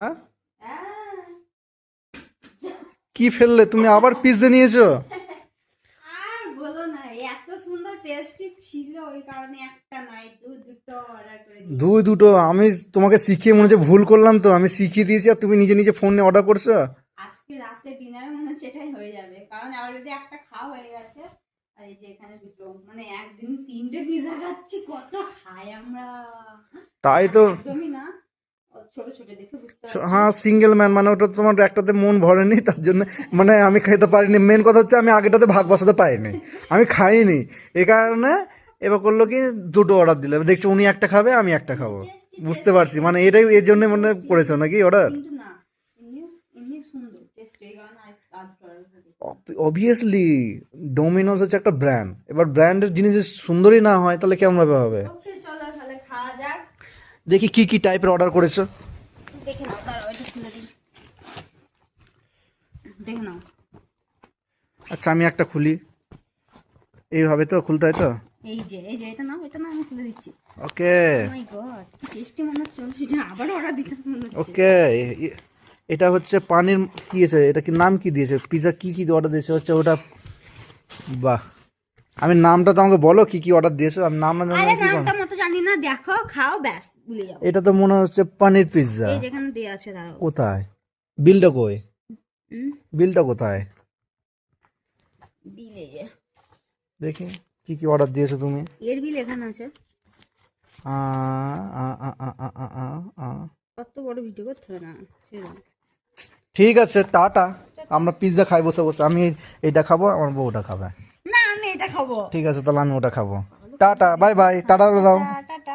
হ্যাঁ? কি ফেললে তুমি? আবার পিৎজা নিয়েছো? আর বলো না, এত সুন্দর টেস্টি ছিল, ওই কারণে একটা নয় দুটো অর্ডার করে দিই। দুটো? আমি তোমাকে শিখিয়ে মনে হচ্ছে ভুল করলাম, তো আমি শিখিয়ে দিয়েছি আর তুমি নিজে নিজে ফোনে অর্ডার করছো। আজকে রাতে ডিনারে মনে হচ্ছে এটাই হয়ে যাবে, কারণ অলরেডি একটা খাওয়া হয়ে গেছে। আর এই যে এখানে দুটো, মানে একদিন 3টে পিজা খাচ্ছি, কত খাই আমরা। তাই তো। একদমই না, ছোট ছোট দেখে বুঝতে পারছো। হ্যাঁ, সিঙ্গেল ম্যান মানে ওটা তোমার একটাতে মন ভরেনি, তার জন্য মানে আমি খেতে পারিনি। মেন কথা হচ্ছে আমি আগেটাতে ভাগ বসাতে পারিনি, আমি খাইনি এই কারণে। এবার করলো কি, দুটো অর্ডার দিলে দেখছি উনি একটা খাবে আমি একটা খাবো। বুঝতে পারছি, মানে এটাই এর জন্য মনে করেছো নাকি অর্ডার? কিন্তু না, এমনি এমনি সুন্দর টেস্ট, এই কারণে আর অর্ডার করে দিই। অবভিয়াসলি ডোমিনোস হচ্ছে একটা ব্র্যান্ড, এবার ব্র্যান্ডের জিনিস যদি সুন্দরই না হয় তাহলে কেমন ভাবে হবে? ওকে চলো তাহলে খাওয়া যাক। দেখি কি কি টাইপের অর্ডার করেছো। দেখে নাও, দাঁড়াও এটা খুলে দিই, দেখে নাও। আচ্ছা আমি একটা খুলি, এইভাবে তো খুলতে হয় তো? এই যে এটা নাও, এটা না আমি খুলে দিচ্ছি। ওকে মাই গড, কি টেস্টি মনে হচ্ছে, সেটা আবার অর্ডার দিতে মনে হচ্ছে। ওকে। এটা হচ্ছে পানির কি আছে, এটা কি নাম কি দিয়েছে? পিৎজা কি কি অর্ডার দিয়েছে হচ্ছে ওটা? বাহ, আমি নামটা তো আমাকে বলো কি কি অর্ডার দিয়েছো, আমি নাম না জানি আরে কি নামটা মতো জানি না, দেখো খাও ব্যাস ভুলে যাও। এটা তো মনে হচ্ছে পানির পিৎজা। এই যেখানে দেয়া আছে, দাঁড়াও। কোথায় বিলটা কই? হুম, বিলটা কোথায় বিলে যে দেখি কি কি অর্ডার দিয়েছো তুমি। এর বিল এখানে আছে। আ আ আ আ আ আ আ আ। কত বড় ভিডিও করতে হবে না, ছেড়ে দাও। ঠিক আছে, টাটা। আমরা পিৎজা খাই বসে বসে, আমি এটা খাবো, আমার বউ ওটা খাবে। না আমি এটা খাবো। ঠিক আছে, তাহলে আমি ওটা খাবো। টাটা, বাই বাই, টাটা বলে দাও। টাটা।